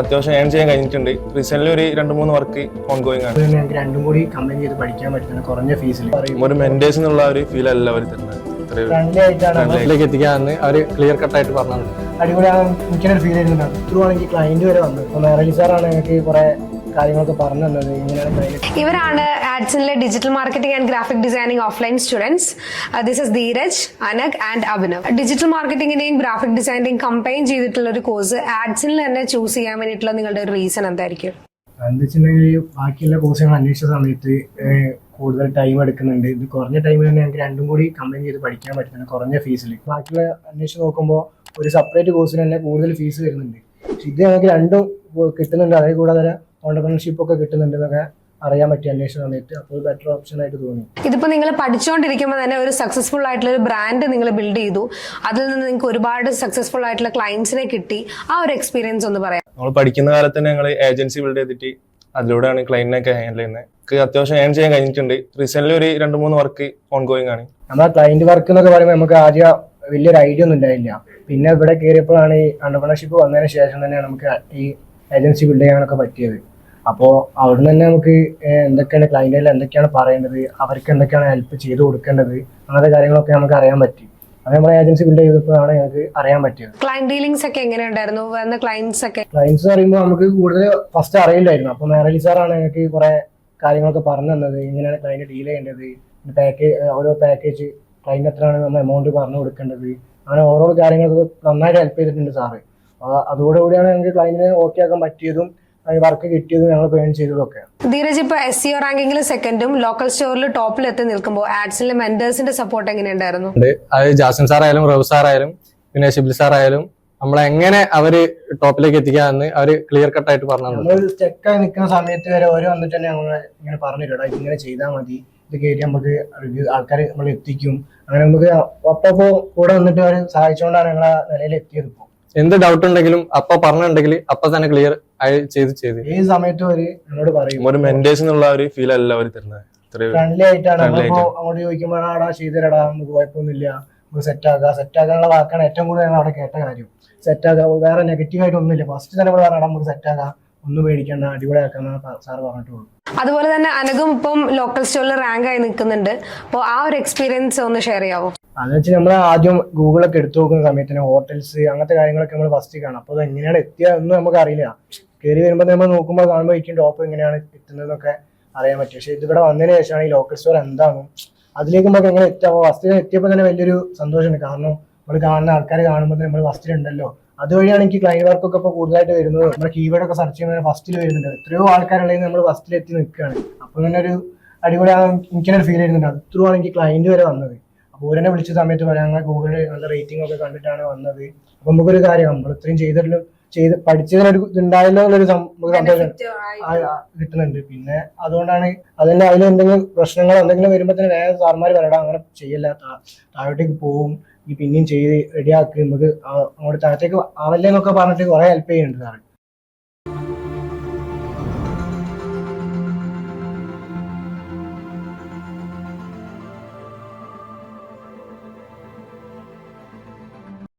അത്യാവശ്യം ഏൺ ചെയ്യാൻ കഴിഞ്ഞിട്ടുണ്ട്. റീസെന്റ് ഒരു 2-3 വർക്ക് ഓൺഗോയിങ് ആണ്. ഞങ്ങൾക്ക് രണ്ടും കൂടി കമ്പൈൻ ചെയ്ത് പഠിക്കാൻ പറ്റുന്ന കുറഞ്ഞ ഫീസിൽ ഒരു മെന്റേഴ്സ് എന്നുള്ള ഒരു ഫീൽ അല്ല അവർ തരുന്നത്. എത്തിക്കാന്ന് അവർ ക്ലിയർ കട്ട് ആയിട്ട് പറഞ്ഞത് അടിപൊളിയാണ്. എനിക്കൊരു ഫീൽ ചെയ്യുന്നുണ്ട്. ത്രൂ ആണെങ്കിൽ ക്ലയന്റ് വരെ വന്നത്. അപ്പോൾ മെറലി സാറാണ് ഞങ്ങൾക്ക് കുറെ കാര്യങ്ങളൊക്കെ പറഞ്ഞു തന്നത്. ഇവരാണ് ആഡ്സിലെ digital marketing and graphic designing offline students. This is Dheeraj, Anak and Abhinav. Digital മാർക്കറ്റിംഗിന്റെയും ഗ്രാഫിക് ഡിസൈനിന്റെയും കമ്പൈൻ ചെയ്തിട്ടുള്ള ഒരു കോഴ്സ് ആഡ്സിൽ തന്നെ ചൂസ് ചെയ്യാൻ വേണ്ടിയിട്ടുള്ള നിങ്ങളുടെ ഒരു റീസൺ എന്തായിരിക്കും? എന്താ വെച്ചിട്ടുണ്ടെങ്കിൽ ബാക്കിയുള്ള കോഴ്സുകൾ അന്വേഷിച്ച സമയത്ത് കൂടുതൽ ടൈം എടുക്കുന്നുണ്ട്. ഇത് കുറഞ്ഞ ടൈമിൽ തന്നെ ഞങ്ങൾക്ക് രണ്ടും കൂടി കമ്പൈൻ ചെയ്ത് പഠിക്കാൻ പറ്റുന്നുണ്ട് കുറഞ്ഞ ഫീസിൽ. ബാക്കിയുള്ള അന്വേഷിച്ച് നോക്കുമ്പോൾ ഒരു സെപ്പറേറ്റ് കോഴ്സിന് തന്നെ കൂടുതൽ ഫീസ് വരുന്നുണ്ട്. പക്ഷെ ഇത് ഞങ്ങൾക്ക് രണ്ടും കിട്ടുന്നുണ്ട്. അതേ കൂടാതെ ഓണ്ടർപ്രണർഷിപ്പ് ഒക്കെ കിട്ടുന്നുണ്ടെന്നൊക്കെ അറിയാൻ പറ്റിയ അന്വേഷണ സമയത്ത്. അപ്പോൾ ബെറ്റർ ഓപ്ഷൻ ആയിട്ട് തോന്നി. ഇതിപ്പോൾ നിങ്ങൾ പഠിച്ചുകൊണ്ടിരിക്കുമ്പോൾ തന്നെ ഒരു സക്സസ്ഫുൾ ആയിട്ടുള്ള ഒരു ബ്രാൻഡ് നിങ്ങൾ ബിൽഡ് ചെയ്തു. അതിൽ നിന്ന് നിങ്ങൾക്ക് ഒരുപാട് സക്സസ്ഫുൾ ആയിട്ടുള്ള ക്ലയൻസിനെ കിട്ടി. ആ ഒരു എക്സ്പീരിയൻസ് ഒന്ന് പറയാം. നമ്മൾ പഠിക്കുന്ന കാലത്ത് തന്നെ ഞങ്ങൾ ഏജൻസി ബിൽഡ് ചെയ്തിട്ട് അതിലൂടെയാണ് ക്ലയന്റിനൊക്കെ ഹാൻഡിൽ ചെയ്യുന്നത്. അത്യാവശ്യം ഏൺ ചെയ്യാൻ കഴിഞ്ഞിട്ടുണ്ട്. റീസെന്റ് ഒരു 2-3 വർക്ക് ഓൺഗോയിങ് ആണ്. നമ്മളെ ക്ലയന്റ് വർക്ക് എന്നൊക്കെ പറയുമ്പോൾ നമുക്ക് ആദ്യം വലിയൊരു ഐഡിയ ഒന്നും ഉണ്ടായില്ല. പിന്നെ ഇവിടെ കയറിയപ്പോഴാണ് ഈ എന്റർപ്രണർഷിപ്പ് വന്നതിന് ശേഷം തന്നെ നമുക്ക് ഈ ഏജൻസി ബിൽഡ് ചെയ്യാനൊക്കെ പറ്റിയത്. അപ്പോൾ അവിടുന്ന് തന്നെ നമുക്ക് എന്തൊക്കെയാണ് ക്ലയന്റിൽ എന്തൊക്കെയാണ് പറയേണ്ടത്, അവർക്ക് എന്തൊക്കെയാണ് ഹെൽപ്പ് ചെയ്ത് കൊടുക്കേണ്ടത്, അങ്ങനത്തെ കാര്യങ്ങളൊക്കെ നമുക്ക് അറിയാൻ പറ്റി. അത് നമ്മുടെ ഏജൻസി ബിൽഡ് ചെയ്തപ്പോഴാണ് ഞങ്ങൾക്ക് അറിയാൻ പറ്റിയത്. ക്ലയന്റ് ഡീലിംഗ്സ് ഒക്കെ എങ്ങനെയുണ്ടായിരുന്നു? ക്ലയൻസ് പറയുമ്പോൾ നമുക്ക് കൂടുതൽ ഫസ്റ്റ് അറിയില്ലായിരുന്നു. അപ്പോൾ മെറലി സാറാണ് ഞങ്ങൾക്ക് കുറെ കാര്യങ്ങളൊക്കെ പറഞ്ഞു തന്നത്. ഇങ്ങനെയാണ് ക്ലയന്റ് ഡീൽ ചെയ്യേണ്ടത്, ഓരോ പാക്കേജ് ക്ലയന്റ് എത്രയാണ് നമ്മൾ എമൗണ്ട് പറഞ്ഞു കൊടുക്കേണ്ടത്, അങ്ങനെ ഓരോ കാര്യങ്ങൾക്ക് നന്നായിട്ട് ഹെൽപ്പ് ചെയ്തിട്ടുണ്ട് സാറ്. അതോടുകൂടിയാണ് ഞങ്ങൾക്ക് ക്ലയന്റിനെ ഓക്കെ ആക്കാൻ പറ്റിയതും വർക്ക് കിട്ടിയതും ഞങ്ങൾ പേൺ ചെയ്തതൊക്കെ. ധീരജ് ഇപ്പൊ SEO റാങ്കിങ്ങിൽ സെക്കൻഡും ലോക്കൽ സ്റ്റോറിൽ ടോപ്പിൽ എത്തി നിൽക്കുമ്പോൾ ആഡ്സിലെ മെന്റേഴ്സിന്റെ സപ്പോർട്ട് എങ്ങനെയുണ്ടായിരുന്നു? അത് ജാസിം സാർ ആയാലും റവ് സാർ ആയാലും പിന്നെ ഷിബിൽ സാർ ആയാലും നമ്മളെ എങ്ങനെ അവര് ടോപ്പിലേക്ക് എത്തിക്കാന്ന് അവര് ക്ലിയർ കട്ട് ആയിട്ട് പറഞ്ഞു. നമ്മൾ സ്റ്റക്കായി നിൽക്കുന്ന സമയത്ത് വരെ ഓരോ വന്നിട്ട് തന്നെ ഞങ്ങൾ ഇങ്ങനെ പറഞ്ഞിട്ടാ ഇങ്ങനെ ചെയ്താൽ മതി, ഇത് കയറ്റി നമുക്ക് ആൾക്കാർ നമ്മൾ എത്തിക്കും. അങ്ങനെ നമുക്ക് അപ്പോ കൂടെ വന്നിട്ട് അവർ സഹായിച്ചുകൊണ്ടാണ് ഞങ്ങൾ ആ നിലയിൽ എത്തിയത്. ഇപ്പോൾ എന്ത് ഡൗട്ട് ഉണ്ടെങ്കിലും അപ്പൊ പറഞ്ഞിട്ടുണ്ടെങ്കിൽ അപ്പൊ തന്നെ ക്ലിയർ ചെയ്ത് ഈ സമയത്ത് അവര് എന്നോട് പറയും. ഒരു മെന്റേഴ്സ് എന്നുള്ള ഒരു ഫീൽ അല്ല അവർ തരുന്നത്. ഫ്രണ്ട്ലി ആയിട്ടാണ്. നമ്മളിപ്പോ അങ്ങോട്ട് ചോദിക്കുമ്പോൾ ആടാ ചെയ്തരടാ, നമുക്ക് കുഴപ്പമൊന്നുമില്ല, നമുക്ക് സെറ്റാക്കാനുള്ള വാക്കാണ് ഏറ്റവും കൂടുതൽ ഞങ്ങൾ അവിടെ കേട്ട കാര്യം. സെറ്റാക്കാം, വേറെ നെഗറ്റീവ് ആയിട്ട് ഒന്നുമില്ല. ഫസ്റ്റ് തന്നെ നമ്മൾ പറഞ്ഞാൽ നമുക്ക് സെറ്റാക്കാം, ഒന്നും പേടിക്കണ്ട, അടിപൊളിയാക്കാന്നാണ് സാർ പറഞ്ഞിട്ടുള്ളൂ. അതുപോലെ തന്നെ അനഘും ഇപ്പം ലോക്കൽ സ്റ്റോറിൽ റാങ്ക് ആയി നിൽക്കുന്നുണ്ട്. അപ്പോൾ ആ ഒരു എക്സ്പീരിയൻസ് ഒന്ന് ഷെയർ ചെയ്യാവോ? അതെന്ന് വെച്ചാൽ നമ്മൾ ആദ്യം ഗൂഗിളൊക്കെ എടുത്തു നോക്കുന്ന സമയത്ത് ഹോട്ടൽസ് അങ്ങനത്തെ കാര്യങ്ങളൊക്കെ നമ്മൾ ഫസ്റ്റ് കാണാം. അപ്പോൾ അത് എങ്ങനെയാണ് എത്തിയതൊന്നും നമുക്ക് അറിയില്ല. കയറി വരുമ്പോൾ നമ്മൾ നോക്കുമ്പോൾ കാണുമ്പോൾ ഇരിക്കും ടോപ്പ് എങ്ങനെയാണ് എത്തുന്നതെന്നൊക്കെ അറിയാൻ പറ്റും. പക്ഷേ ഇതിവിടെ വന്നതിന് ശേഷമാണ് ഈ ലോക്കൽ സ്റ്റോർ എന്താണോ അതിലേക്ക് നമുക്ക് എങ്ങനെ എത്താമോ. ഫസ്റ്റിൽ എത്തിയപ്പോൾ തന്നെ വലിയൊരു സന്തോഷമുണ്ട്. കാരണം നമ്മൾ കാണുന്ന ആൾക്കാർ കാണുമ്പോൾ നമ്മൾ ഫസ്റ്റിലുണ്ടല്ലോ. അതുവഴിയാണ് എനിക്ക് ക്ലയന്റ് വർക്കൊക്കെ ഇപ്പോൾ കൂടുതലായിട്ട് വരുന്നത്. നമ്മുടെ കീവേഡൊക്കെ സെർച്ച് ചെയ്യുമ്പോൾ ഫസ്റ്റിൽ വരുന്നുണ്ട്. എത്രയോ ആൾക്കാരുണ്ടെങ്കിൽ നമ്മൾ ഫസ്റ്റിൽ എത്തി നിൽക്കുകയാണ്. അപ്പോൾ തന്നെ ഒരു അടിപൊളിയാണ്. എനിക്കൊരു ഫീൽ ചെയ്യുന്നുണ്ട്. അത് ത്രൂ ആണ് എനിക്ക് ക്ലയന്റ് വരെ വന്നത്. അപ്പോൾ ഓരെന്നെ വിളിച്ച സമയത്ത് പറയാം ഞങ്ങൾ ഗൂഗിളിൽ നല്ല റേറ്റിംഗ് ഒക്കെ കണ്ടിട്ടാണ് വന്നത്. അപ്പോൾ നമുക്കൊരു കാര്യം നമ്മൾ ഇത്രയും പഠിച്ചതിനൊരു ഇതുണ്ടായല്ലോ എന്നുള്ളൊരു സന്തോഷം കിട്ടുന്നുണ്ട്. പിന്നെ അതുകൊണ്ടാണ് അതിന്റെ അതിൽ എന്തെങ്കിലും പ്രശ്നങ്ങൾ എന്തെങ്കിലും വരുമ്പോൾ തന്നെ വേറെ സാർമാർ പറയണം അങ്ങനെ ചെയ്യല്ല, താഴോട്ടേക്ക് പോവും, ഈ പിന്നെയും ചെയ്ത് റെഡിയാക്കി നമുക്ക് അങ്ങോട്ട് താഴത്തേക്ക് ആവല്ലേ എന്നൊക്കെ പറഞ്ഞിട്ട് കുറെ ഹെൽപ്പ് ചെയ്യുന്നുണ്ട് സാറ്.